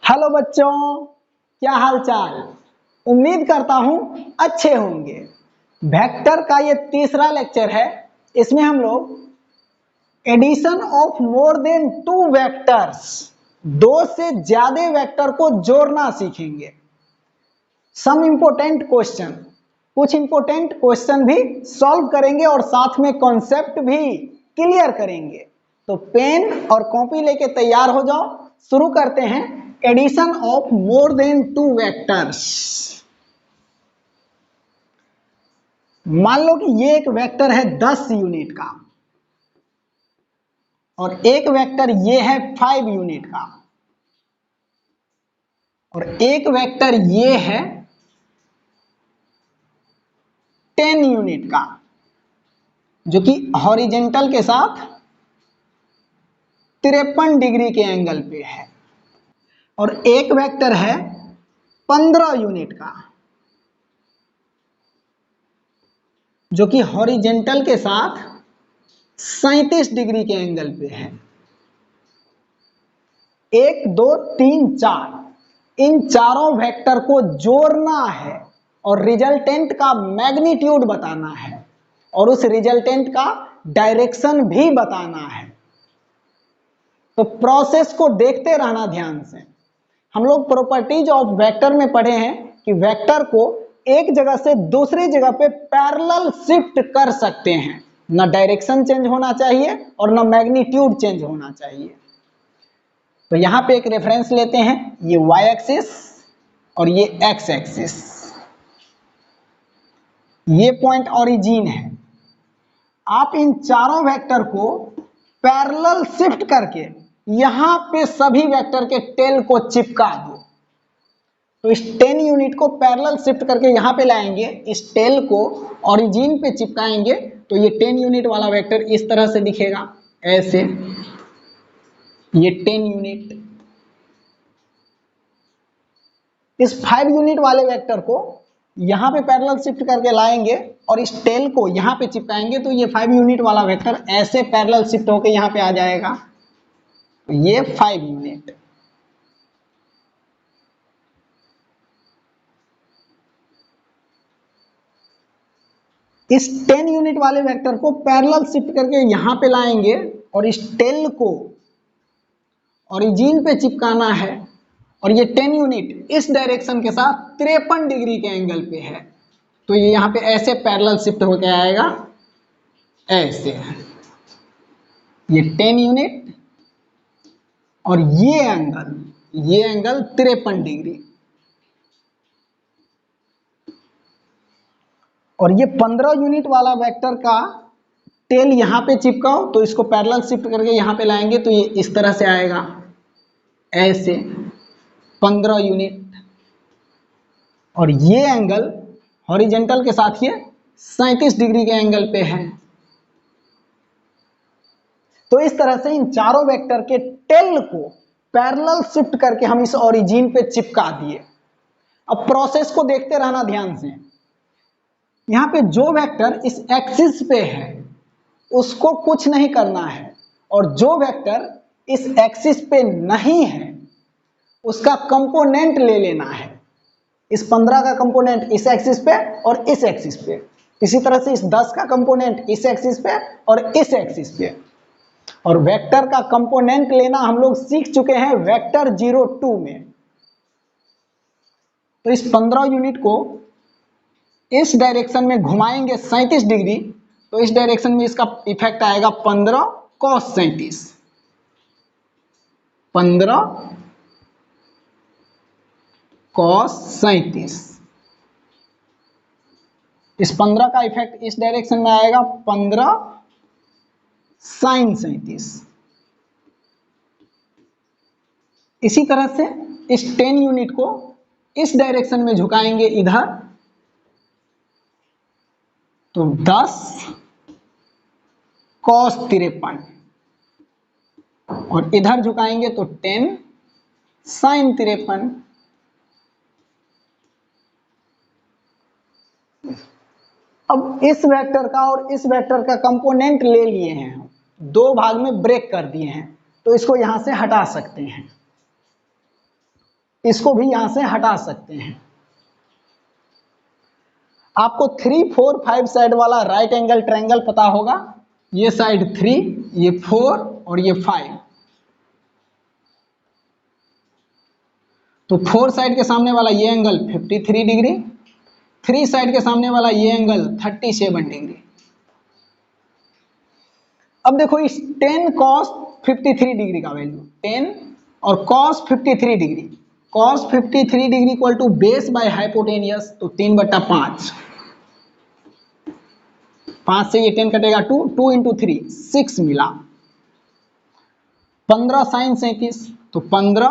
Hello बच्चों, क्या हाल चाल। उम्मीद करता हूं अच्छे होंगे। वेक्टर का ये तीसरा लेक्चर है। इसमें हम लोग addition of more than two vectors, दो से ज्यादा वेक्टर को जोड़ना सीखेंगे। सम इंपोर्टेंट क्वेश्चन, कुछ इंपोर्टेंट क्वेश्चन भी सॉल्व करेंगे और साथ में कॉन्सेप्ट भी क्लियर करेंगे। तो पेन और कॉपी लेके तैयार हो जाओ। शुरू करते हैं addition of more than two vectors. मान लो कि ये एक वेक्टर है 10 यूनिट का और एक वेक्टर ये है 5 यूनिट का और एक वेक्टर ये है 10 यूनिट का, जो कि हॉरिजेंटल के साथ 53 डिग्री के एंगल पे है। और एक वेक्टर है 15 यूनिट का, जो कि हॉरिजेंटल के साथ 37 डिग्री के एंगल पे है। 1 2 3 4 इन चारों वेक्टर को जोड़ना है और रिजल्टेंट का मैग्नीट्यूड बताना है और उस रिजल्टेंट का डायरेक्शन भी बताना है। तो प्रोसेस को देखते रहना ध्यान से। हम लोग प्रॉपर्टीज ऑफ वेक्टर में पढ़े हैं कि वेक्टर को एक जगह से दूसरी जगह पे पैरेलल शिफ्ट कर सकते हैं। ना डायरेक्शन चेंज होना चाहिए और ना मैग्नीट्यूड चेंज होना चाहिए। तो यहां पे एक रेफरेंस लेते हैं, ये y एक्सिस और ये x एक्सिस, ये पॉइंट ओरिजिन है। आप इन चारों वेक्टर को पैरेलल शिफ्ट करके यहां पे सभी वेक्टर के टेल को चिपका दो। तो इस 10 यूनिट को पैरेलल शिफ्ट करके यहां पे लाएंगे, इस टेल को ओरिजिन पे चिपकाएंगे तो ये 10 यूनिट वाला वेक्टर इस तरह से दिखेगा, ऐसे। ये 10 यूनिट। इस 5 यूनिट वाले वेक्टर को यहां पे पैरेलल शिफ्ट करके लाएंगे और इस टेल को यहां पे चिपकाएंगे तो ये 5 यूनिट वाला वेक्टर ऐसे पैरेलल शिफ्ट होकर यहां पे आ जाएगा। तो ये 5 यूनिट। इस 10 यूनिट वाले वेक्टर को पैरेलल शिफ्ट करके यहां पे लाएंगे और इस टेल को ओरिजिन पे चिपकाना है और ये 10 यूनिट इस डायरेक्शन के साथ 53 डिग्री के एंगल पे है। तो ये यहां पे ऐसे पैरेलल शिफ्ट होकर आएगा, ऐसे। ये 10 यूनिट और ये एंगल 53 डिग्री। और ये 15 यूनिट वाला वेक्टर का टेल यहां पे चिपकाओ तो इसको पैरेलल शिफ्ट करके यहां पे लाएंगे तो ये इस तरह से आएगा, ऐसे 15 यूनिट। और ये एंगल हॉरिजेंटल के साथ ये 37 डिग्री के एंगल पे है। तो इस तरह से इन चारों वेक्टर के टेल को पैरेलल शिफ्ट करके हम इस ओरिजिन पे चिपका दिए। अब प्रोसेस को देखते रहना ध्यान से। यहां पे जो वेक्टर इस एक्सिस पे है उसको कुछ नहीं करना है और जो वेक्टर इस एक्सिस पे नहीं है उसका कंपोनेंट ले लेना है। इस 15 का कंपोनेंट इस एक्सिस पे और इस एक्सिस पे, इसी तरह से इस 10 का कंपोनेंट इस एक्सिस पे और इस एक्सिस पे। और वेक्टर का कंपोनेंट लेना हम लोग सीख चुके हैं वेक्टर 02 में। तो इस 15 यूनिट को इस डायरेक्शन में घुमाएंगे 37 डिग्री तो इस डायरेक्शन में इसका इफेक्ट आएगा 15 cos 37, 15 cos 37। इस 15 का इफेक्ट इस डायरेक्शन में आएगा 15 sin 37। इसी तरह से इस 10 यूनिट को इस डायरेक्शन में झुकाएंगे इधर तो 10 cos 53 और इधर झुकाएंगे तो 10 sin 53। अब इस वेक्टर का और इस वेक्टर का कंपोनेंट ले लिए हैं, दो भाग में ब्रेक कर दिए हैं तो इसको यहां से हटा सकते हैं। इसको भी यहां से हटा सकते हैं। आपको 3, 4, 5 साइड वाला राइट एंगल ट्रायंगल पता होगा। ये साइड 3, ये 4 और ये 5। तो 4 साइड के सामने वाला ये एंगल 53 डिग्री, 3 साइड के सामने वाला ये एंगल 37 डिग्री। अब देखो इस 10 cos 53 डिग्री का वैल्यू 10 और cos 53 degree, cos 53 degree equal to base by hypotenuse, तो 3/5। 5 से ये 10 कटेगा 2, 2 × 3 6 मिला। 15 sin 37, तो 15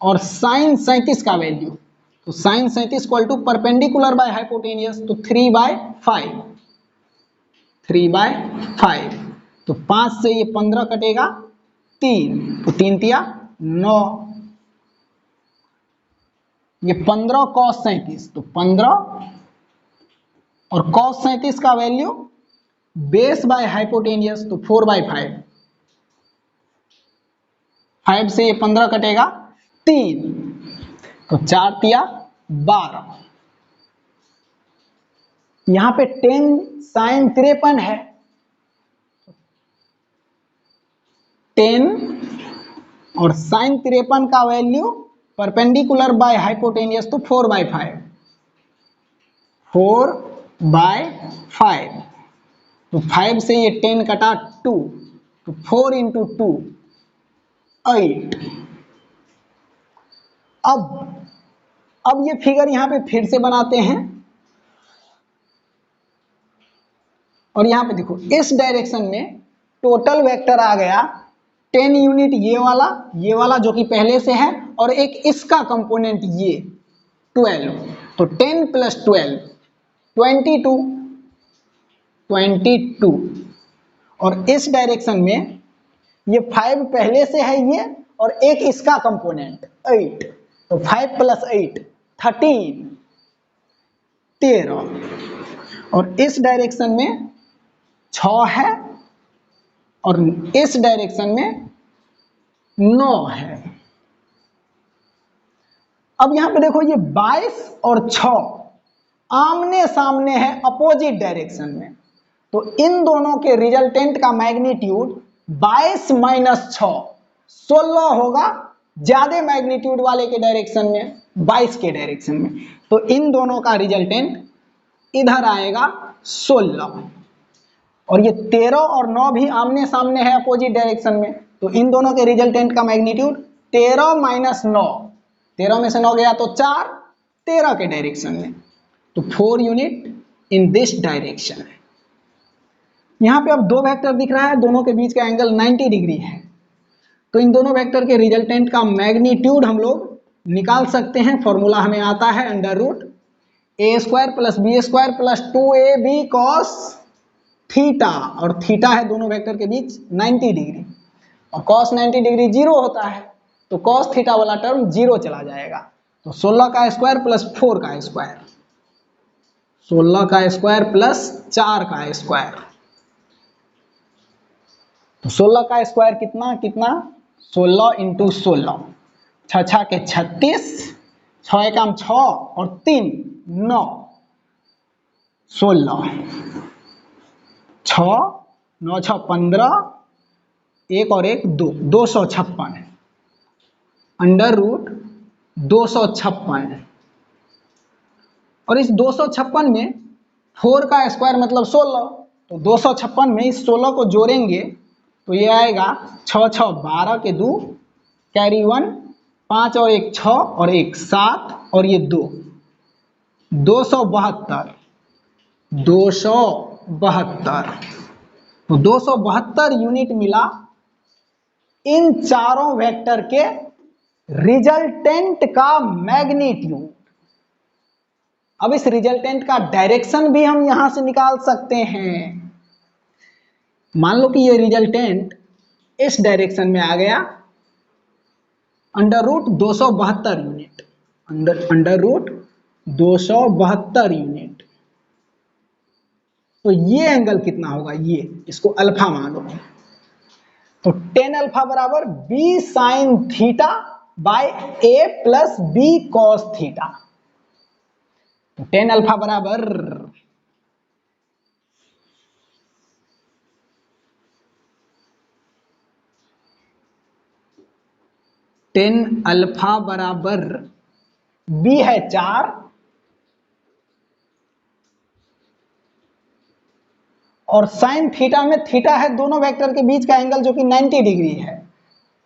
और sin 37 का वैल्यू, तो sin 37 equal to perpendicular by hypotenuse, तो 3/5। 3/5, तो 5 से ये 15 कटेगा 3, तो 3 तिया 9। ये 15 cos 37, तो 15 और cos 37 का वैल्यू बेस बाय हाइपोटेनियस, तो 4/5। 5 से ये 15 कटेगा 3, तो 4 तिया 12। यहां पे 10 sin 53 है, 10 और sin 53 का वैल्यू परपेंडिकुलर बाय हाइपोटेनियस, तो 4/5। 4/5, तो 5 से ये 10 कटा 2, तो 4 × 2 8। अब ये फिगर यहां पे फिर से बनाते हैं और यहां पे देखो इस डायरेक्शन में टोटल वेक्टर आ गया 10 यूनिट ये वाला जो कि पहले से है, और एक इसका कंपोनेंट ये 12, तो 10 + 12 22। और इस डायरेक्शन में ये 5 पहले से है ये, और एक इसका कंपोनेंट 8, तो 5 + 8 13। और इस डायरेक्शन में 6 है और इस डायरेक्शन में 9 है। अब यहां पे देखो ये 22 और 6 आमने सामने है अपोजिट डायरेक्शन में, तो इन दोनों के रिजल्टेंट का मैग्नीट्यूड 22 - 6 16 होगा, ज्यादा मैग्नीट्यूड वाले के डायरेक्शन में 22 के डायरेक्शन में, तो इन दोनों का रिजल्टेंट इधर आएगा 16। और ये 13 और 9 भी आमने सामने है अपोजिट डायरेक्शन में, तो इन दोनों के रिजल्टेंट का मैग्नीट्यूड 13 - 9, 13 में से 9 गया तो 4, 13 के डायरेक्शन में, तो 4 यूनिट इन दिस डायरेक्शन। यहां पे अब दो वेक्टर दिख रहा है, दोनों के बीच का एंगल 90 डिग्री है, तो इन दोनों वेक्टर के रिजल्टेंट का मैग्नीट्यूड हम लोग निकाल सकते हैं। फॉर्मूला हमें आता है √a² + b² + 2ab cos theta, और थीटा है दोनों वेक्टर के बीच 90 डिग्री, और cos 90 डिग्री 0 होता है, तो cos थीटा वाला टर्म 0 चला जाएगा, तो 16 का स्क्वायर + 4 का स्क्वायर, 16 का स्क्वायर + 4 का स्क्वायर, तो 16 का स्क्वायर कितना 16 × 16, 6 6 के 36, 6 एकम 6 और 3 9, 16, 6 9 6 15, 1 और 1 2, 256 √256। और इस 256 में 4 का स्क्वायर मतलब 16, तो 256 में इस 16 को जोड़ेंगे तो ये आएगा 6 6 12 के 2 कैरी 1, 5 और 1 6 और 1 7 और ये 2, 272, 272, तो 272 यूनिट मिला इन चारों वेक्टर के रिजल्टेंट का मैग्नीट्यूड। अब इस रिजल्टेंट का डायरेक्शन भी हम यहां से निकाल सकते हैं। मान लो कि ये रिजल्टेंट इस डायरेक्शन में आ गया, √272 यूनिट, √272 यूनिट, तो ये एंगल कितना होगा, ये इसको अल्फा मान लो, तो tan अल्फा बराबर b sin theta by A plus B cos theta. Tan alpha बराबर टेन अल्फा बराबर बी है 4 और साइन थीटा में थीटा है दोनों वेक्टर के बीच का एंगल जो कि 90 डिग्री है,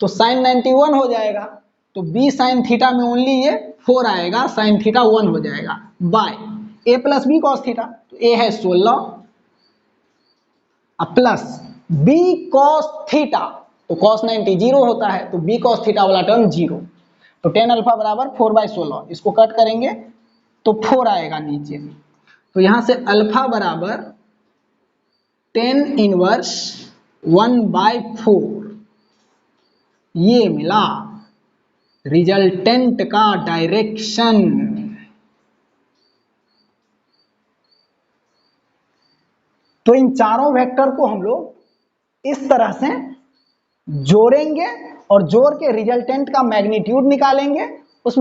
तो साइन 91 हो जाएगा। तो बी साइन थीटा में ओनली ये 4 आएगा, साइन थीटा 1 हो जाएगा bye A plus B cos theta. तो ए है 16 प्लस बी कॉस थीटा, तो कॉस 90 जीरो होता है, तो बी कॉस थीटा वाला टर्म जीरो। तो टेन अल्फा बराबर 4/16, इसको कट करेंगे तो 4 आएगा नीचे। तो यहां से अल्फा बराबर टेन इनवर्स 1/4 ये मिला रिजल्टेंट का डायरेक्शन। तो इन चारों वेक्टर को हम लोग इस तरह से जोड़ेंगे और जोड़ के रिजल्टेंट का मैग्नीट्यूड निकालेंगे। उस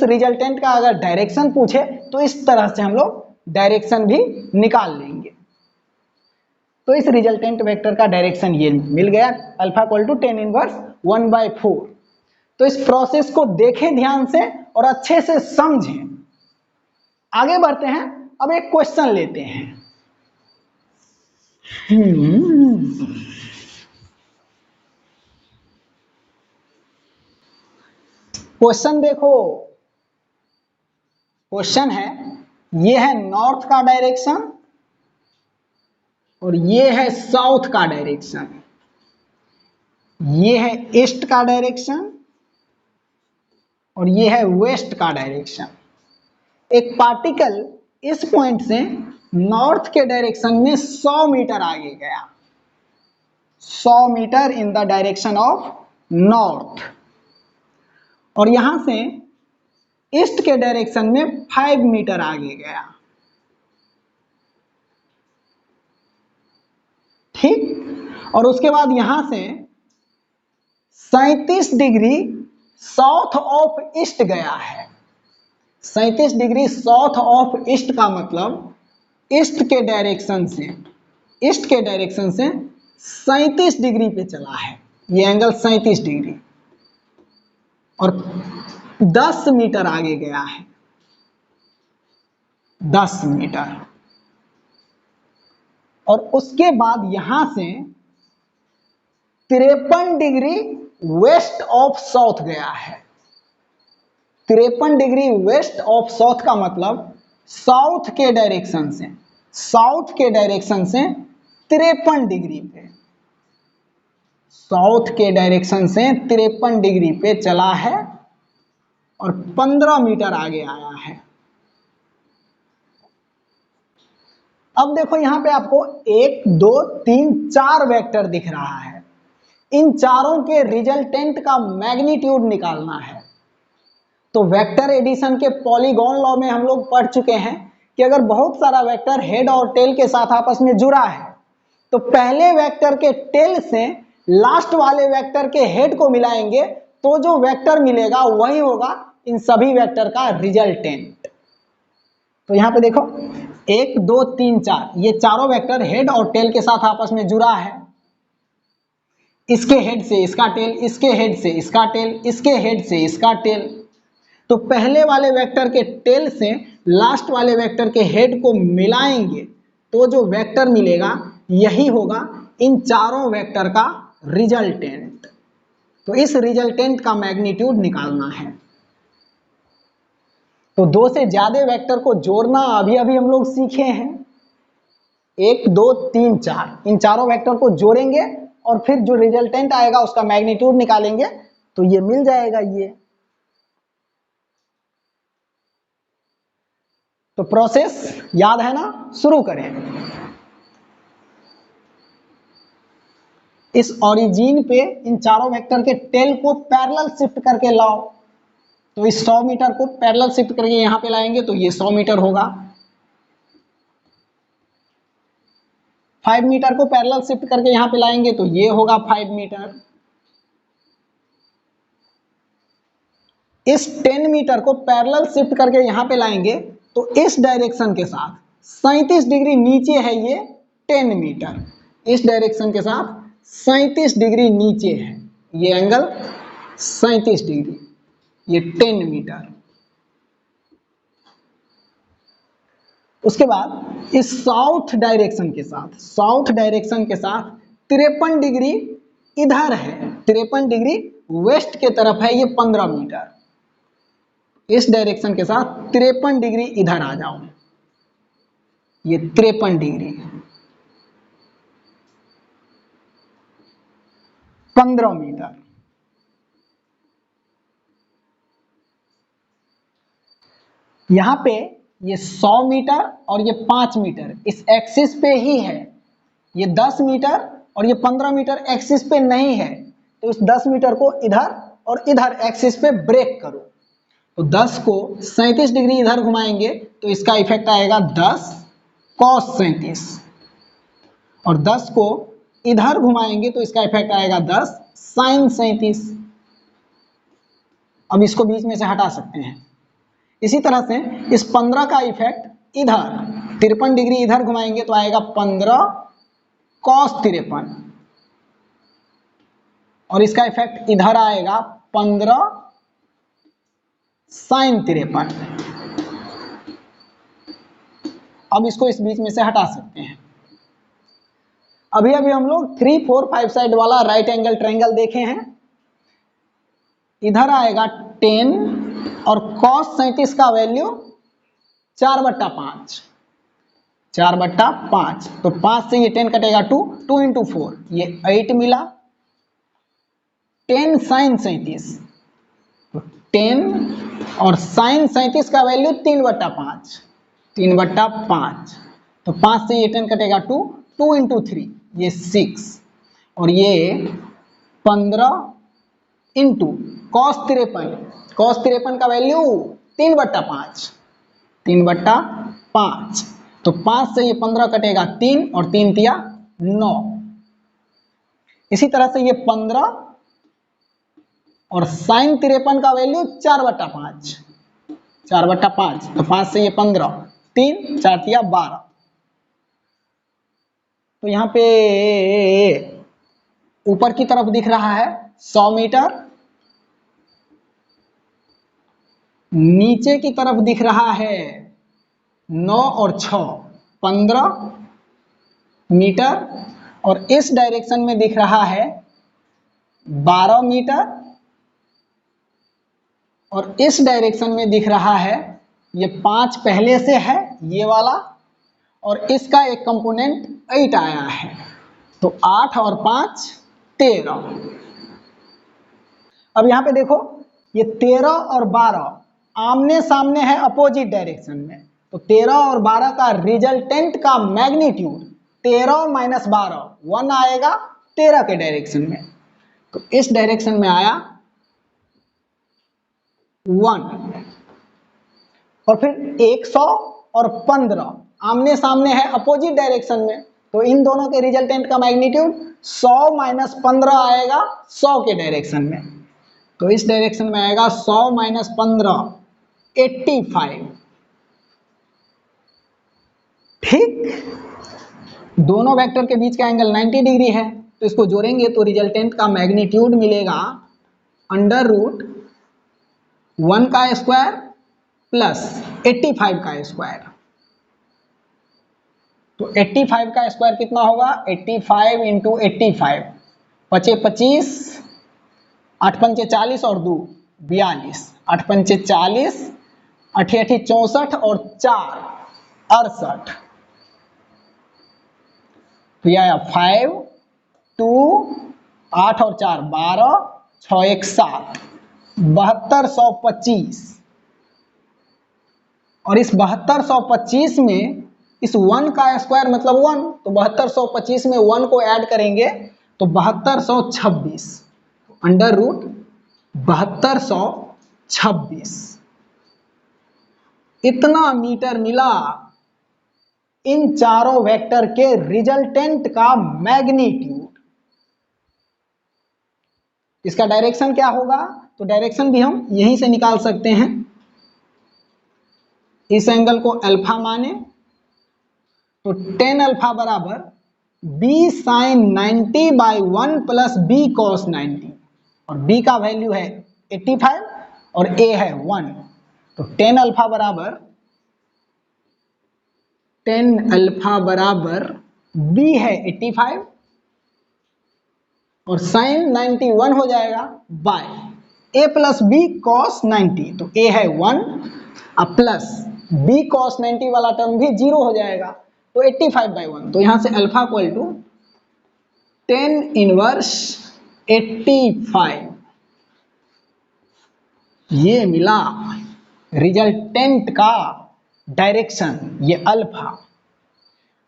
रिजल्टेंट का अगर डायरेक्शन पूछे तो इस तरह से हम लोग डायरेक्शन भी निकाल लेंगे। तो इस रिजल्टेंट वेक्टर का डायरेक्शन ये मिल गया, alpha equal to tan inverse 1/4। तो इस प्रोसेस को देखें ध्यान से और अच्छे से समझें। आगे बढ़ते हैं, अब एक क्वेश्चन लेते हैं। क्वेश्चन देखो, क्वेश्चन है, ये है नॉर्थ का डायरेक्शन और ये है साउथ का डायरेक्शन, ये है ईस्ट का डायरेक्शन और ये है वेस्ट का डायरेक्शन। एक पार्टिकल इस पॉइंट से नॉर्थ के डायरेक्शन में 100 मीटर आगे गया, 100 metre in the direction of north, और यहां से ईस्ट के डायरेक्शन में 5 मीटर आगे गया। ठीक, और उसके बाद यहां से 37 डिग्री साउथ ऑफ ईस्ट गया है। 37 डिग्री साउथ ऑफ ईस्ट का मतलब ईस्ट के डायरेक्शन से 37 डिग्री पे चला है, ये एंगल 37 डिग्री, और 10 मीटर आगे गया है, 10 मीटर। और उसके बाद यहां से 53 डिग्री वेस्ट ऑफ साउथ गया है। 53 डिग्री वेस्ट ऑफ साउथ का मतलब साउथ के डायरेक्शन से 53 डिग्री पे, साउथ के डायरेक्शन से 53 डिग्री पे चला है और 15 मीटर आगे आया है। अब देखो यहां पे आपको 1 2 3 4 वेक्टर दिख रहा है, इन चारों के रिजल्टेंट का मैग्नीट्यूड निकालना है। तो वेक्टर एडिशन के पॉलीगॉन लॉ में हम लोग पढ़ चुके हैं कि अगर बहुत सारा वेक्टर हेड और टेल के साथ आपस में जुड़ा है तो पहले वेक्टर के टेल से लास्ट वाले वेक्टर के हेड को मिलाएंगे तो जो वेक्टर मिलेगा वही होगा इन सभी वेक्टर का रिजल्टेंट। तो यहां पे देखो 1 2 3 4 ये चारों वेक्टर हेड और टेल के साथ आपस में जुड़ा है, इसके हेड से इसका टेल, इसके हेड से इसका टेल, इसके हेड से इसका टेल। तो पहले वाले वेक्टर के टेल से लास्ट वाले वेक्टर के हेड को मिलाएंगे तो जो वेक्टर मिलेगा यही होगा इन चारों वेक्टर का रिजल्टेंट। तो इस रिजल्टेंट का मैग्नीट्यूड निकालना है। तो 2 से ज्यादा वेक्टर को जोड़ना अभी अभी हम लोग सीखे हैं, 1 2 3 4, इन चारों वेक्टर को जोड़ेंगे और फिर जो रिजल्टेंट आएगा उसका मैग्नीट्यूड निकालेंगे तो ये मिल जाएगा ये। तो प्रोसेस याद है ना, शुरू करें। इस ओरिजिन पे इन चारों वेक्टर के टेल को पैरेलल शिफ्ट करके लाओ, तो इस 100 मीटर को पैरेलल शिफ्ट करके यहां पे लाएंगे तो ये 100 मीटर होगा। 5 मीटर को पैरेलल शिफ्ट करके यहां पे लाएंगे तो ये होगा 5 मीटर। इस 10 मीटर को पैरेलल शिफ्ट करके यहां पे लाएंगे तो इस डायरेक्शन के साथ 37 डिग्री नीचे है ये 10 मीटर, इस डायरेक्शन के साथ 37 डिग्री नीचे है ये एंगल 37 डिग्री, ये 10 मीटर। उसके बाद इस साउथ डायरेक्शन के साथ 53 डिग्री इधर है, 53 डिग्री वेस्ट के तरफ है ये 15 मीटर, इस डायरेक्शन के साथ 53 डिग्री इधर आ जाओ, ये 53 डिग्री 15 मीटर। यहां पे ये 100 मीटर और ये 5 मीटर इस एक्सिस पे ही है, ये 10 मीटर और ये 15 मीटर एक्सिस पे नहीं है, तो इस 10 मीटर को इधर और इधर एक्सिस पे ब्रेक करो, तो 10 को 37 डिग्री इधर घुमाएंगे तो इसका इफेक्ट आएगा 10 cos 37 और 10 को इधर घुमाएंगे तो इसका इफेक्ट आएगा 10 sin 37। अब इसको बीच में से हटा सकते हैं। इसी तरह से इस 15 का इफेक्ट इधर 53 डिग्री इधर घुमाएंगे तो आएगा 15 cos 53 और इसका इफेक्ट इधर आएगा 15 sin 53। अब इसको इस बीच में से हटा सकते हैं। अभी हम लोग 3, 4, 5 साइड वाला राइट एंगल ट्रायंगल देखे हैं। इधर आएगा 10 और cos 37 का वैल्यू 4/5, 4/5, तो 5 से ये 10 कटेगा 2, 2 × 4 ये 8 मिला, 10 sin 37, तो 10 और sin 37 का वैल्यू 3/5, 3/5, तो 5 से ये 10 कटेगा 2, 2 × 3 ये 6 और ये 15 × cos 53 का वैल्यू 3/5, 3/5, तो 5 से ये 15 कटेगा 3 और 3 तिया 9। इसी तरह से ये 15 और sin 53 का वैल्यू 4/5, 4/5, तो 5 से ये 15, 3 4 तिया 12। तो यहाँ पे ऊपर की तरफ दिख रहा है 100 मीटर, नीचे की तरफ दिख रहा है 9 और 6 15 मीटर और इस डायरेक्शन में दिख रहा है 12 मीटर और इस डायरेक्शन में दिख रहा है ये 5 पहले से है ये वाला और इसका एक कंपोनेंट 8 आया है, तो 8 और 5 13। अब यहां पे देखो ये 13 और 12 आमने सामने है अपोजिट डायरेक्शन में, तो 13 और 12 का रिजल्टेंट का मैग्नीट्यूड 13 - 12 1 आएगा 13 के डायरेक्शन में, तो इस डायरेक्शन में आया 1। और फिर 100 और 15 आमने सामने है अपोजिट डायरेक्शन में, तो इन दोनों के रिजल्टेंट का मैग्नीट्यूड 100 - 15 आएगा 100 के डायरेक्शन में, तो इस डायरेक्शन में आएगा 100 - 15 85। ठीक, दोनों वेक्टर के बीच का एंगल 90 डिग्री है, तो इसको जोड़ेंगे तो रिजल्टेंट का मैग्नीट्यूड मिलेगा √1 का स्क्वायर प्लस 85 का स्क्वायर। तो 85 का स्क्वायर कितना होगा, 85 × 85, 5 25, 8 पंचे 40 और 2 42, 8 पंचे 40, 8 8 64 और 4 68, तो यह आया 5 2 8 और 4 12 6 1 7 7225 और इस 7225 में इस 1 का स्क्वायर मतलब 1, तो 7225 में 1 को ऐड करेंगे तो 7226, √7226 इतना मीटर मिला इन चारों वेक्टर के रिजल्टेंट का मैग्नीट्यूड। इसका डायरेक्शन क्या होगा, तो डायरेक्शन भी हम यहीं से निकाल सकते हैं। इस एंगल को अल्फा माने तो tan अल्फा बराबर b sin 90 by 1 plus b cos 90, और b का वैल्यू है 85 और a है 1, तो tan अल्फा बराबर b है 85 और sin 91 हो जाएगा by a plus b cos 90, तो a है 1 अब प्लस b cos 90 वाला टर्म भी 0 हो जाएगा, तो 85/1, तो यहां से alpha equal to tan inverse 85, ये मिला रिजल्टेंट का डायरेक्शन, ये अल्फा,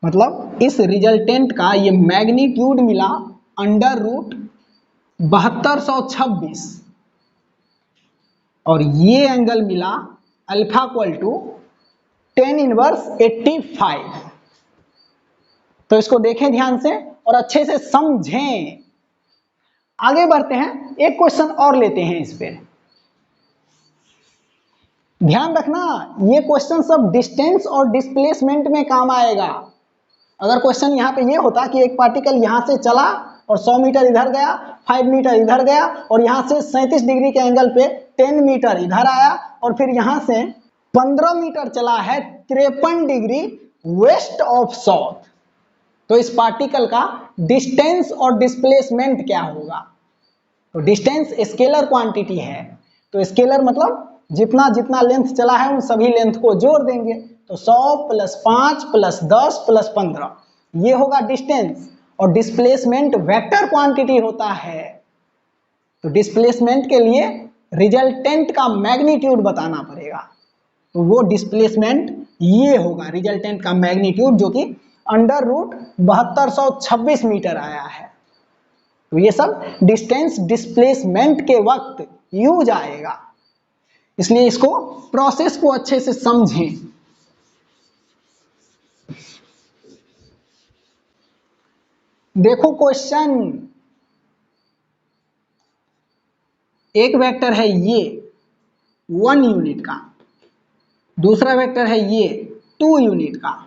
मतलब इस रिजल्टेंट का ये मैग्नीट्यूड मिला अंडर रूट 7226 और ये एंगल मिला alpha equal to tan inverse 85। तो इसको देखें ध्यान से और अच्छे से समझें। आगे बढ़ते हैं, एक क्वेश्चन और लेते हैं इस पे। ध्यान रखना ये क्वेश्चन सब डिस्टेंस और डिस्प्लेसमेंट में काम आएगा। अगर क्वेश्चन यहाँ पे ये होता कि एक पार्टिकल यहाँ से चला और 100 मीटर इधर गया, 5 मीटर इधर गया और यहाँ से 37 डिग्री के एंगल पे 10 मीटर इधर आया और फिर यहाँ से 15 मीटर चला है 53 डिग्री वेस्ट ऑफ साउथ, तो इस पार्टिकल का डिस्टेंस और डिस्प्लेसमेंट क्या होगा? तो डिस्टेंस स्केलर क्वांटिटी है, तो स्केलर मतलब जितना जितना लेंथ चला है उन सभी लेंथ को जोड़ देंगे, तो 100 प्लस 5 प्लस 10 प्लस 15 ये होगा डिस्टेंस, और डिस्प्लेसमेंट वेक्टर क्वांटिटी होता है। तो डिस्प्लेसमेंट के लिए रिजल्टेंट का मैग्नीट्यूड बताना पड़ेगा, तो वो डिस्प्लेसमेंट ये होगा रिजल्टेंट का मैग्नीट्यूड, जो कि अंडर रूट 7226 मीटर आया है। तो ये सब डिस्टेंस डिस्प्लेसमेंट के वक्त यूज आएगा, इसलिए इसको प्रोसेस को अच्छे से समझें। देखो क्वेश्चन, एक वेक्टर है ये 1 यूनिट का, दूसरा वेक्टर है ये 2 यूनिट का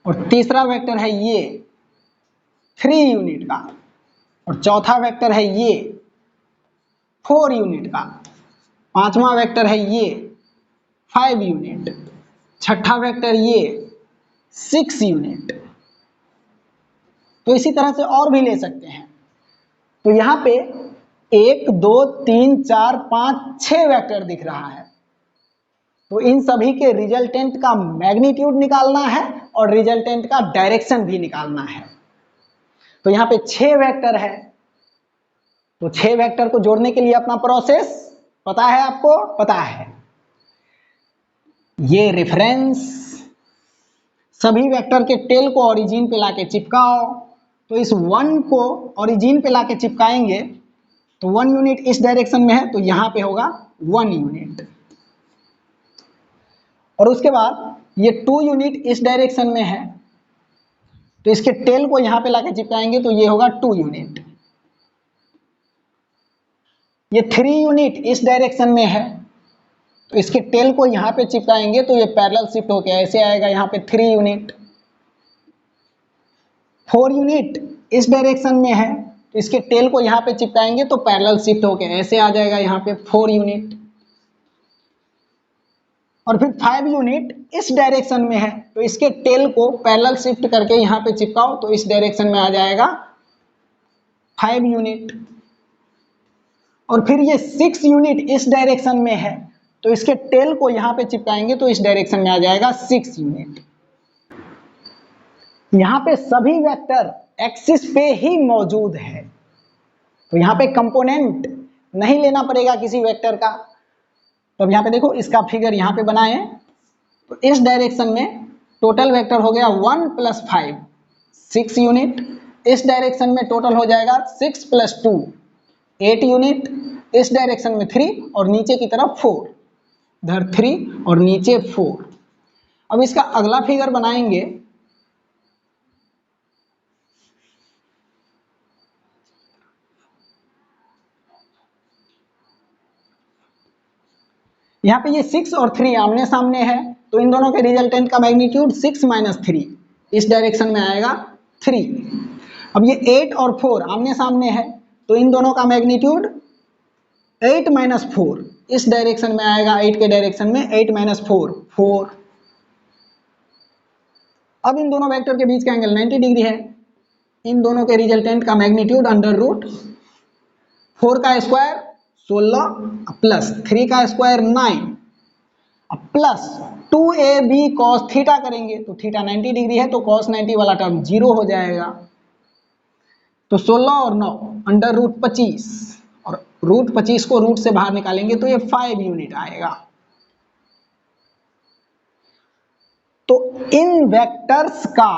और तीसरा वेक्टर है ये 3 यूनिट का और चौथा वेक्टर है ये 4 यूनिट का, पांचवा वेक्टर है ये 5 यूनिट, छठा वेक्टर ये 6 यूनिट। तो इसी तरह से और भी ले सकते हैं। तो यहाँ पे 1 2 3 4 5 6 वेक्टर दिख रहा है, तो इन सभी के रिजल्टेंट का मैग्नीट्यूड निकालना है और रिजल्टेंट का डायरेक्शन भी निकालना है। तो यहाँ पे 6 वेक्टर है, तो 6 वेक्टर को जोड़ने के लिए अपना प्रोसेस पता है आपको? पता है। ये रेफरेंस, सभी वेक्टर के टेल को ओरिजिन पे लाके चिपकाओ, तो इस 1 को ओरिजिन पे लाके चिपकाएंगे तो 1 यूनिट इस डायरेक्शन में है, तो यहाँ पे होगा 1 यूनिट, और उसके बाद ये 2 यूनिट इस डायरेक्शन में है, तो इसके टेल को यहाँ पे लाके चिपकाएंगे तो ये होगा 2 यूनिट। ये 3 यूनिट इस डायरेक्शन में है, तो इसके टेल को यहाँ पे चिपकाएंगे तो ये पैरेलल शिफ्ट होके ऐसे आएगा यहाँ पे 3 यूनिट। 4 यूनिट इस डायरेक्शन में है, तो इसके टेल को यहाँ पे चिपकाएंगे तो पैरेलल शिफ्ट होके ऐसे आ जाएगा यहाँ पे 4 यूनिट। और फिर 5 यूनिट इस डायरेक्शन में है, तो इसके टेल को पैरेलल शिफ्ट करके यहाँ पे चिपकाओ तो इस डायरेक्शन में आ जाएगा 5 यूनिट। और फिर ये 6 यूनिट इस डायरेक्शन में है, तो इसके टेल को यहाँ पे चिपकाएंगे तो इस डायरेक्शन में आ जाएगा 6 यूनिट। यहाँ पे सभी वेक्टर एक्सिस पे ही मौजूद है, तो यहाँ पे कंपोनेंट नहीं लेना पड़ेगा किसी वेक्टर का। तो अब यहाँ पे देखो इसका फिगर यहाँ पे बनाए, तो इस डायरेक्शन में टोटल वेक्टर हो गया 1 प्लस 5 6 यूनिट, इस डायरेक्शन में टोटल हो जाएगा 6 प्लस 2 8 यूनिट, इस डायरेक्शन में 3 और नीचे की तरफ 4, इधर 3 और नीचे 4। अब इसका अगला फिगर बनाएंगे, यहाँ पे ये 6 और 3 आमने सामने है, तो इन दोनों के रिजल्टेंट का मैग्नीट्यूड 6 - 3 इस डायरेक्शन में आएगा 3। अब ये 8 और 4 आमने सामने है, तो इन दोनों का मैग्नीट्यूड 8 - 4 इस डायरेक्शन में आएगा, 8 के डायरेक्शन में 8 - 4 4। अब इन दोनों वेक्टर के बीच का एंगल 90 डिग्री है। इन दोनों के रिजल्टेंट का मैग्नीट्यूड √4 का स्क्वायर 16 प्लस 3 का square 9 plus 2ab cos theta करेंगे तो थीटा 90 डिग्री है, तो cos 90 वाला टर्म 0 हो जाएगा। तो 16 और 9 √25 और √25 को रूट से बाहर निकालेंगे तो ये 5 यूनिट आएगा। तो इन वेक्टर्स का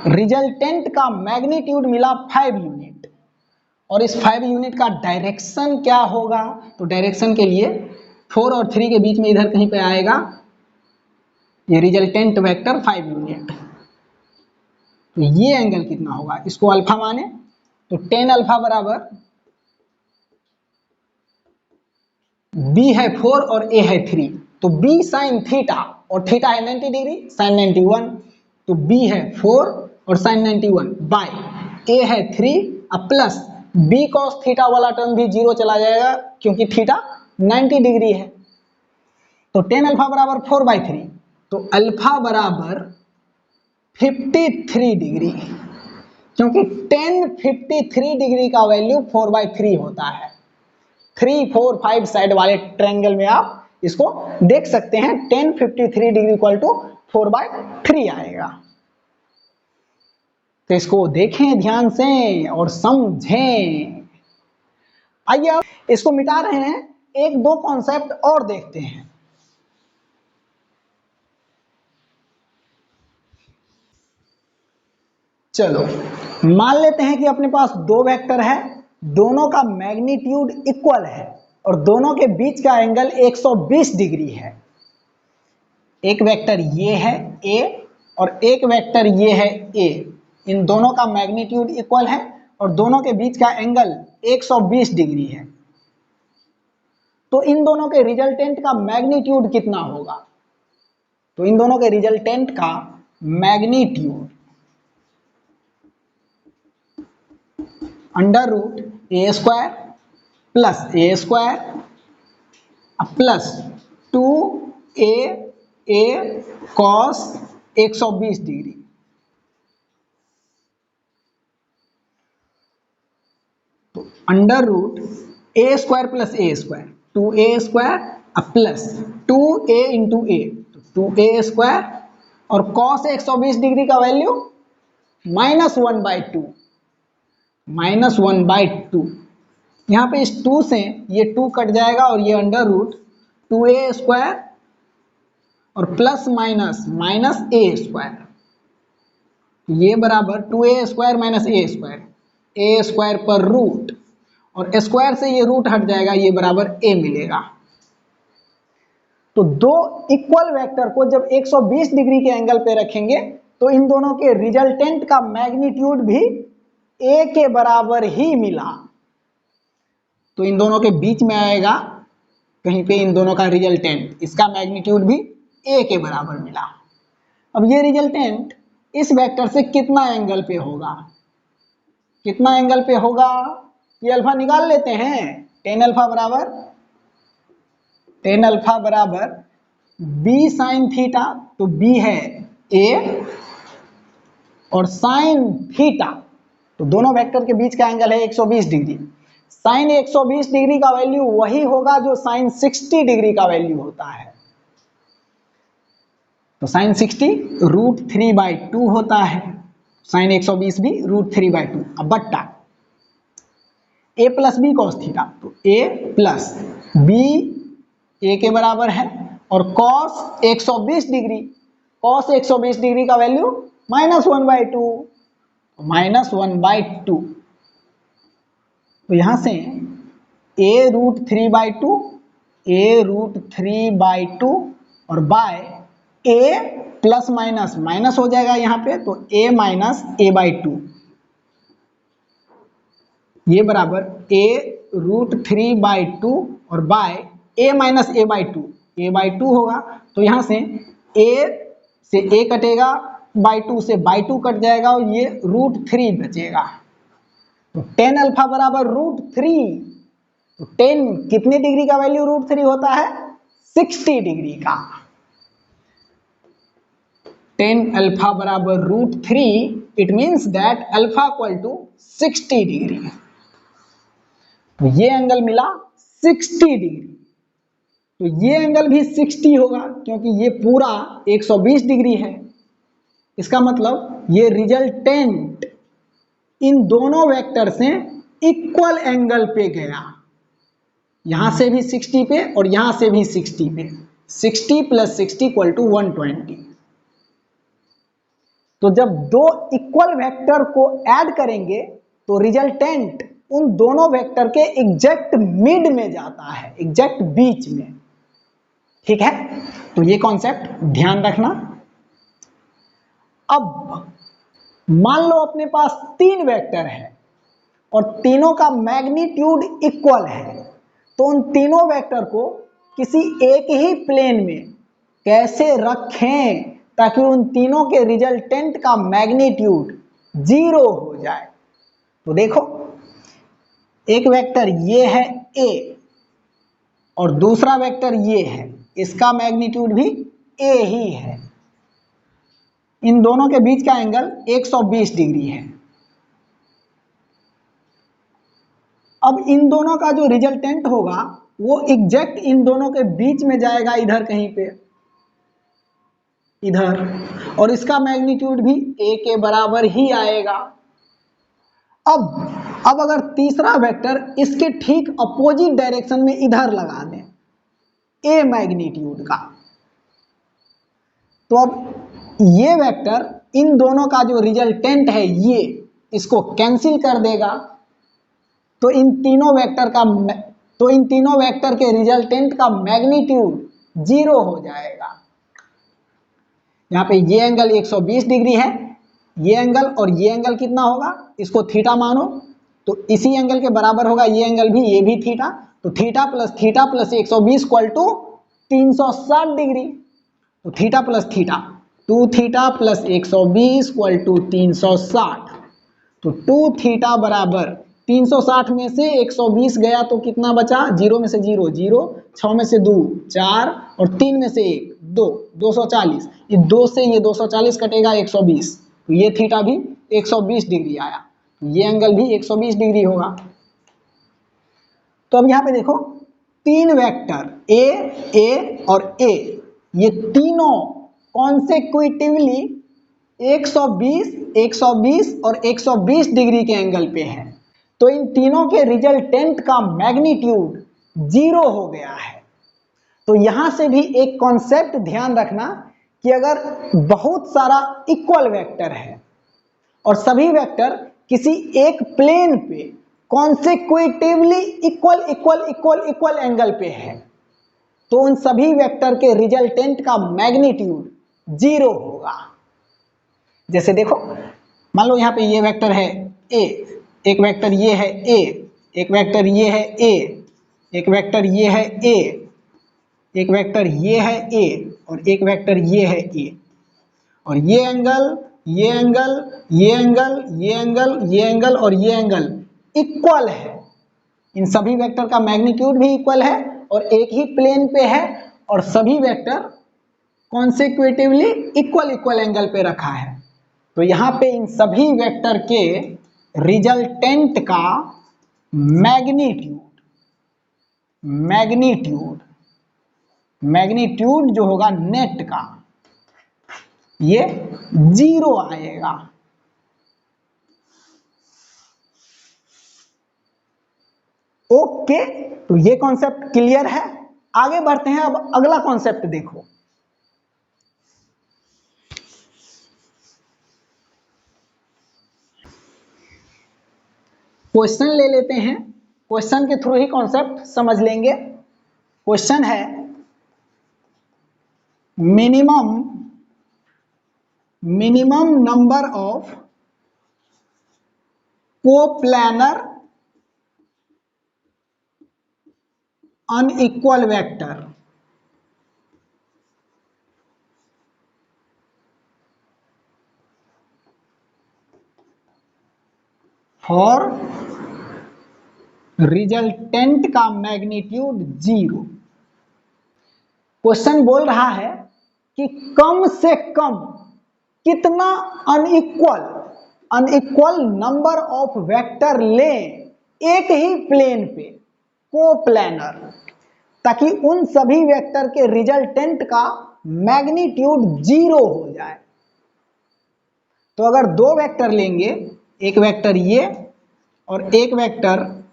रिजल्टेंट का मैग्नीट्यूड मिला 5 यूनिट, और इस 5 यूनिट का डायरेक्शन क्या होगा, तो डायरेक्शन के लिए 4 और 3 के बीच में इधर कहीं पे आएगा ये रिजल्टेंट वेक्टर 5 यूनिट। तो ये एंगल कितना होगा, इसको अल्फा माने तो tan अल्फा बराबर b है 4 और a है 3, तो b sin थीटा और थीटा है 90 डिग्री sin 91, तो b है 4 और sin 91 बाय a है 3 अब प्लस b cos थीटा वाला टर्म भी 0 चला जाएगा क्योंकि थीटा 90 डिग्री है। तो tan अल्फा बराबर 4/3, तो अल्फा बराबर 53 डिग्री, क्योंकि tan 53 डिग्री का वैल्यू 4/3 होता है। 3, 4, 5 साइड वाले ट्रायंगल में आप इसको देख सकते हैं, tan 53 डिग्री इक्वल टू 4/3 आएगा। तो इसको देखें ध्यान से और समझें। आइए अब इसको मिटा रहे हैं, एक दो कॉन्सेप्ट और देखते हैं। चलो मान लेते हैं कि अपने पास दो वेक्टर है, दोनों का मैग्नीट्यूड इक्वल है और दोनों के बीच का एंगल 120 डिग्री है। एक वेक्टर ये है a और एक वेक्टर ये है a, इन दोनों का मैग्नीट्यूड इक्वल है और दोनों के बीच का एंगल 120 डिग्री है। तो इन दोनों के रिजल्टेंट का मैग्नीट्यूड कितना होगा, तो इन दोनों के रिजल्टेंट का magnitude √a² plus a² plus 2a cos 120 degree. तो √a² plus a² 2a² plus 2a into a, तो 2a² और cos 120 डिग्री का वैल्यू -1/2 -1/2। यहाँ पे इस 2 से ये 2 कट जाएगा और ये √2a² और प्लस माइनस -a², ये बराबर 2a² - a² पर रूट और स्क्वायर से ये रूट हट जाएगा, ये बराबर a मिलेगा। तो दो इक्वल वेक्टर को जब 120 डिग्री के एंगल पे रखेंगे तो इन दोनों के रिजल्टेंट का मैग्नीट्यूड भी a के बराबर ही मिला। तो इन दोनों के बीच में आएगा कहीं पे इन दोनों का रिजल्टेंट, इसका मैग्नीट्यूड भी a के बराबर मिला। अब ये रिजल्टेंट इस वेक्टर से कितना एंगल पे होगा, कितना एंगल पे होगा, ये अल्फा निकाल लेते हैं। tan अल्फा बराबर b sin थीटा, तो b है a और sin थीटा, तो दोनों वेक्टर के बीच का एंगल है 120 डिग्री। sin 120 डिग्री का वैल्यू वही होगा जो sin 60 डिग्री का वैल्यू होता है। तो sin 60 √3/2 होता है, sin 120 भी √3/2। अब बट्टा a plus B cos theta, तो a प्लस b a के बराबर है और cos 120 डिग्री का वैल्यू -1/2, -1/2। तो यहां से a √3/2 और बाय a प्लस माइनस हो जाएगा यहाँ पे, तो a - a/2, ये बराबर a √3/2 और बाय a - a/2, a/2 होगा। तो यहां से a कटेगा, बाई 2 से बाई 2 कट जाएगा और ये √3 बचेगा। तो tan अल्फा बराबर √3। तो tan कितने डिग्री का वैल्यू √3 होता है? 60 डिग्री का। tan अल्फा बराबर √3, it means that alpha equal to 60 degree. तो ये एंगल मिला 60 डिग्री। तो ये एंगल भी 60 होगा क्योंकि ये पूरा 120 डिग्री है। इसका मतलब ये रिजल्टेंट इन दोनों वेक्टर से इक्वल एंगल पे गया। यहां से भी 60 पे और यहां से भी 60 पे। 60 + 60 = 120। तो जब दो इक्वल वेक्टर को ऐड करेंगे तो रिजल्टेंट उन दोनों वेक्टर के एग्जैक्ट मिड में जाता है, एग्जैक्ट बीच में। ठीक है, तो ये कॉन्सेप्ट ध्यान रखना। अब मान लो अपने पास 3 वेक्टर है और तीनों का मैग्नीट्यूड इक्वल है। तो उन तीनों वेक्टर को किसी एक ही प्लेन में कैसे रखें ताकि उन तीनों के रिजल्टेंट का मैग्नीट्यूड 0 हो जाए। तो देखो, एक वेक्टर ये है a और दूसरा वेक्टर ये है, इसका मैग्नीट्यूड भी a ही है। इन दोनों के बीच का एंगल 120 डिग्री है। अब इन दोनों का जो रिजल्टेंट होगा वो एग्जैक्ट इन दोनों के बीच में जाएगा, इधर कहीं पे, इधर, और इसका मैग्नीट्यूड भी a के बराबर ही आएगा। अब अगर तीसरा वेक्टर इसके ठीक अपोजिट डायरेक्शन में इधर लगा दें a मैग्नीट्यूड का, तो अब ये वेक्टर इन दोनों का जो रिजल्टेंट है ये इसको कैंसिल कर देगा। तो इन तीनों वेक्टर के रिजल्टेंट का मैग्नीट्यूड 0 हो जाएगा। यहाँ पे ये एंगल 120 डिग्री है, ये एंगल और ये एंगल कितना होगा, इसको थीटा मानो, तो इसी एंगल के बराबर होगा ये एंगल भी, ये भी थीटा। तो थीटा प्लस 120 = 360 डिग्री। तो theta plus theta, 2 theta plus 120 = 360। तो 2 थीटा बराबर 360 में से 120 गया तो कितना बचा, 0 में से 0 0, 6 में से 2 4 और 3 में से 1 2, 240। ये 2 से ये 240 कटेगा 120, तो ये थीटा भी 120 डिग्री आया। ये एंगल भी 120 डिग्री होगा। तो अब यहां पे देखो, 3 वेक्टर a और a, ये तीनों कॉन्सेक्यूटिवली 120, 120 और 120 डिग्री के एंगल पे है। तो इन तीनों के रिजल्टेंट का मैग्नीट्यूड 0 हो गया है। तो यहां से भी एक कॉन्सेप्ट ध्यान रखना कि अगर बहुत सारा इक्वल वेक्टर है और सभी वेक्टर किसी एक प्लेन पे कॉन्सेक्यूटिवली इक्वल एंगल पे है, तो उन सभी वेक्टर के रिजल्टेंट का मैग्नीट्यूड 0 होगा। जैसे देखो, मान लो यहाँ पे ये वेक्टर है a, एक वेक्टर ये है a, एक वेक्टर ये है a, एक वेक्टर ये है a, एक वेक्टर ये है a और एक वेक्टर ये है a। और ये एंगल, ये एंगल, ये एंगल, ये एंगल, ये एंगल और ये एंगल इक्वल है। इन सभी वेक्टर का मैग्नीट्यूड भी इक्वल है और एक ही प्लेन पे है और सभी वेक्टर कॉन्सेक्यूटिवली इक्वल एंगल पे रखा है। तो यहां पे इन सभी वेक्टर के रिजल्टेंट का मैग्नीट्यूड जो होगा नेट का, ये 0 आएगा। ओके, तो ये कॉन्सेप्ट क्लियर है। आगे बढ़ते हैं, अब अगला कॉन्सेप्ट देखो। क्वेश्चन ले लेते हैं, क्वेश्चन के थ्रू ही कॉन्सेप्ट समझ लेंगे। क्वेश्चन है, minimum number of coplanar unequal vector for resultant का मैग्नीट्यूड 0। क्वेश्चन बोल रहा है कि कम से कम कितना अनइक्वल नंबर ऑफ वेक्टर लें एक ही प्लेन पे, कोप्लेनर, ताकि उन सभी वेक्टर के रिजल्टेंट का मैग्नीट्यूड 0 हो जाए। तो अगर दो वेक्टर लेंगे, एक वेक्टर ये और एक वेक्टर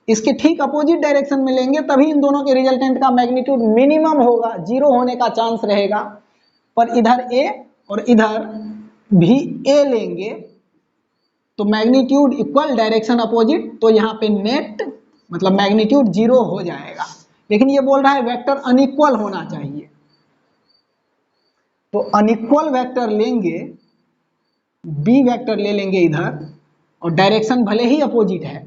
इसके ठीक अपोजिट डायरेक्शन में लेंगे, तभी इन दोनों के रिजल्टेंट का मैग्नीट्यूड मिनिमम होगा, 0 होने का चांस रहेगा। पर इधर ए और इधर भी ए लेंगे तो मैग्नीट्यूड इक्वल, डायरेक्शन अपोजिट, तो यहाँ पे नेट मतलब मैग्नीट्यूड 0 हो जाएगा। लेकिन ये बोल रहा है वेक्टर अनइक्वल होना चाहिए, तो अनइक्वल वेक्टर लेंगे, बी वेक्टर ले लेंगे इधर, और डायरेक्शन भले ही अपोजिट है,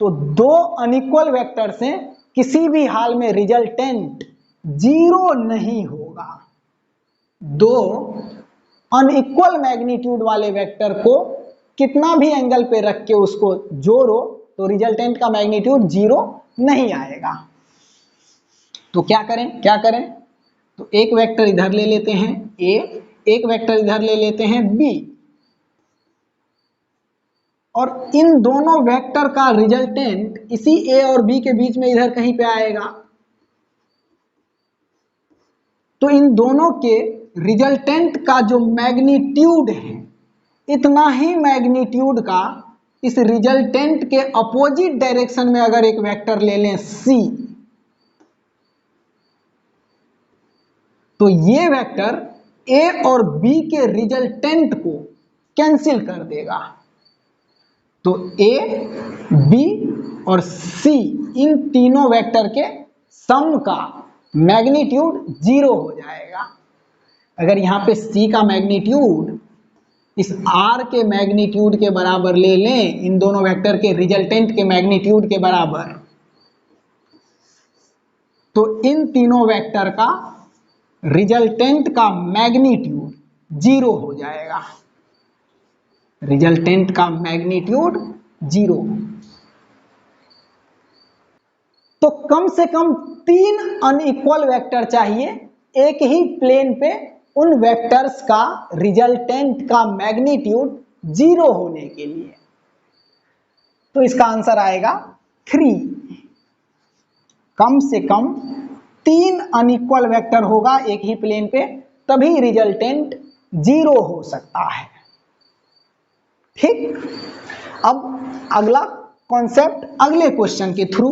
तो दो अनइक्वल वेक्टर से किसी भी हाल में रिजल्टेंट 0 नहीं होगा। दो अनइक्वल मैग्नीट्यूड वाले वेक्टर को कितना भी एंगल पे रख के उसको जोड़ो तो रिजल्टेंट का मैग्नीट्यूड 0 नहीं आएगा। तो क्या करें, तो एक वेक्टर इधर ले लेते हैं ए, एक वेक्टर इधर ले लेते हैं बी, और इन दोनों वेक्टर का रिजल्टेंट इसी ए और बी के बीच में इधर कहीं पे आएगा। तो इन दोनों के रिजल्टेंट का जो मैग्नीट्यूड है, इतना ही मैग्नीट्यूड का इस रिजल्टेंट के अपोजिट डायरेक्शन में अगर एक वेक्टर ले लें सी, तो ये वेक्टर ए और बी के रिजल्टेंट को कैंसिल कर देगा। तो ए, बी और सी, इन तीनों वेक्टर के सम का मैग्नीट्यूड 0 हो जाएगा। अगर यहाँ पे सी का मैग्नीट्यूड इस आर के मैग्नीट्यूड के बराबर ले लें, इन दोनों वेक्टर के रिजल्टेंट के मैग्नीट्यूड के बराबर, तो इन तीनों वेक्टर का रिजल्टेंट का मैग्नीट्यूड 0 हो जाएगा। रिजल्टेंट का मैग्नीट्यूड 0। तो कम से कम 3 अनइक्वल वेक्टर चाहिए एक ही प्लेन पे उन वेक्टर्स का रिजल्टेंट का मैग्नीट्यूड 0 होने के लिए। तो इसका आंसर आएगा 3। कम से कम 3 अनइक्वल वेक्टर होगा एक ही प्लेन पे, तभी रिजल्टेंट 0 हो सकता है। ठीक, अब अगला कॉन्सेप्ट अगले क्वेश्चन के थ्रू।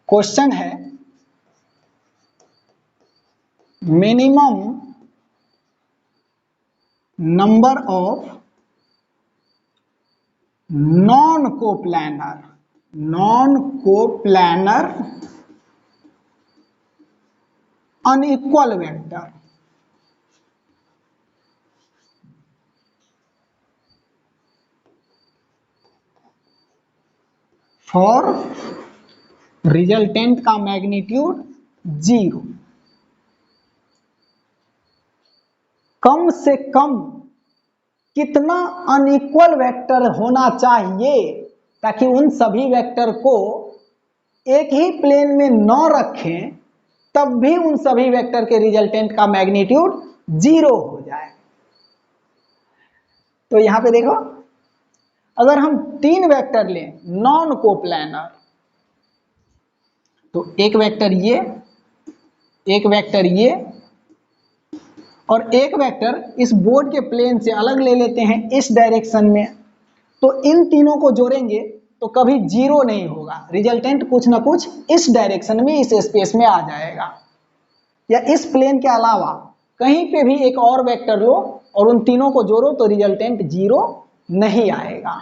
क्वेश्चन है minimum number of non coplanar unequal vector for resultant का मैग्नीट्यूड 0। कम से कम कितना अनइक्वल वेक्टर होना चाहिए ताकि उन सभी वेक्टर को एक ही प्लेन में न रखें, तब भी उन सभी वेक्टर के रिजल्टेंट का मैग्नीट्यूड 0 हो जाए। तो यहां पे देखो, अगर हम 3 वेक्टर लें नॉन कोप्लानर, तो एक वेक्टर ये, एक वेक्टर ये, और एक वेक्टर इस बोर्ड के प्लेन से अलग ले लेते हैं इस डायरेक्शन में, तो इन तीनों को जोड़ेंगे तो कभी 0 नहीं होगा, रिजल्टेंट कुछ ना कुछ इस डायरेक्शन में, इस स्पेस में आ जाएगा। या इस प्लेन के अलावा कहीं पे भी एक और वेक्टर लो और उन तीनों को जोड़ो तो रिजल्टेंट 0 नहीं आएगा।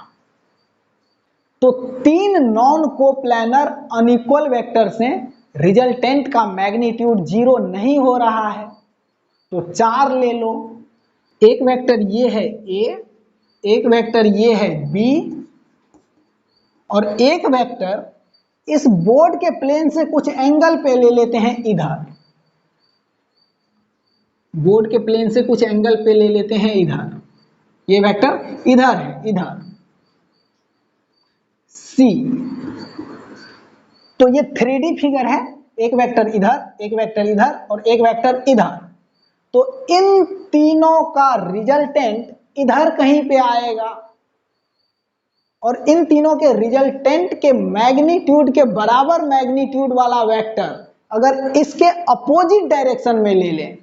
तो 3 नॉन कोप्लानर अनइक्वल वेक्टर से रिजल्टेंट का मैग्नीट्यूड 0 नहीं हो रहा है, तो 4 ले लो। एक वेक्टर ये है A, एक वेक्टर ये है B, और एक वेक्टर इस बोर्ड के प्लेन से कुछ एंगल पे ले लेते हैं इधर, बोर्ड के प्लेन से कुछ एंगल पे ले लेते हैं इधर, ये वेक्टर इधर है, इधर C। तो ये 3D फिगर है, एक वेक्टर इधर, एक वेक्टर इधर और एक वेक्टर इधर। तो इन तीनों का रिजल्टेंट इधर कहीं पे आएगा और इन तीनों के रिजल्टेंट के मैग्नीट्यूड के बराबर मैग्नीट्यूड वाला वेक्टर अगर इसके अपोजिट डायरेक्शन में ले लें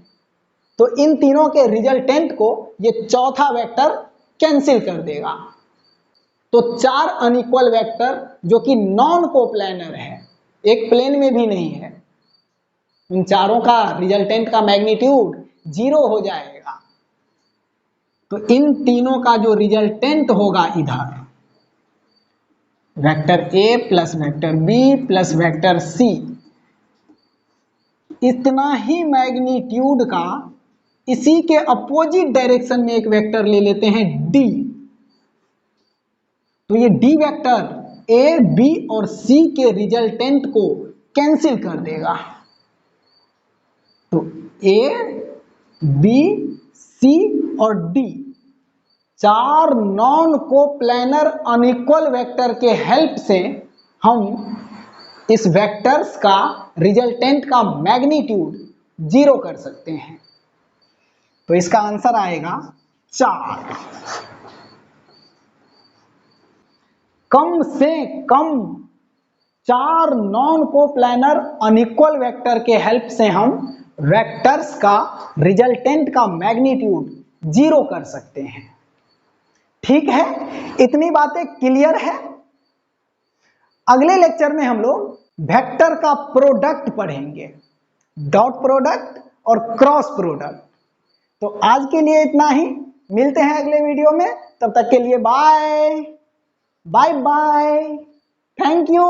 तो इन तीनों के रिजल्टेंट को ये चौथा वेक्टर कैंसिल कर देगा। तो 4 अनइक्वल वेक्टर जो कि नॉन कोप्लैनर है, एक प्लेन में भी नहीं है, इन चारों का रिजल्टेंट का मैग्नीट्यूड 0 हो जाएगा। तो इन तीनों का जो रिजल्टेंट होगा इधर, vector A plus vector B plus vector C, इतना ही मैग्नीट्यूड का इसी के अपोजिट डायरेक्शन में एक वेक्टर ले लेते हैं D। तो ये D वेक्टर A, B और C के रिजल्टेंट को कैंसिल कर देगा। तो A, B, C और D 4 non coplanar unequal vector के हेल्प से हम इस वेक्टर्स का रिजल्टेंट का मैग्नीट्यूड 0 कर सकते हैं। तो इसका आंसर आएगा 4। कम से कम 4 नॉन कोप्लैनर अनइक्वल वेक्टर के हेल्प से हम वेक्टर्स का रिजल्टेंट का मैग्नीट्यूड 0 कर सकते हैं। ठीक है, इतनी बातें क्लियर है। अगले लेक्चर में हम लोग वेक्टर का प्रोडक्ट पढ़ेंगे, डॉट प्रोडक्ट और क्रॉस प्रोडक्ट। तो आज के लिए इतना ही, मिलते हैं अगले वीडियो में, तब तक के लिए bye bye bye, thank you.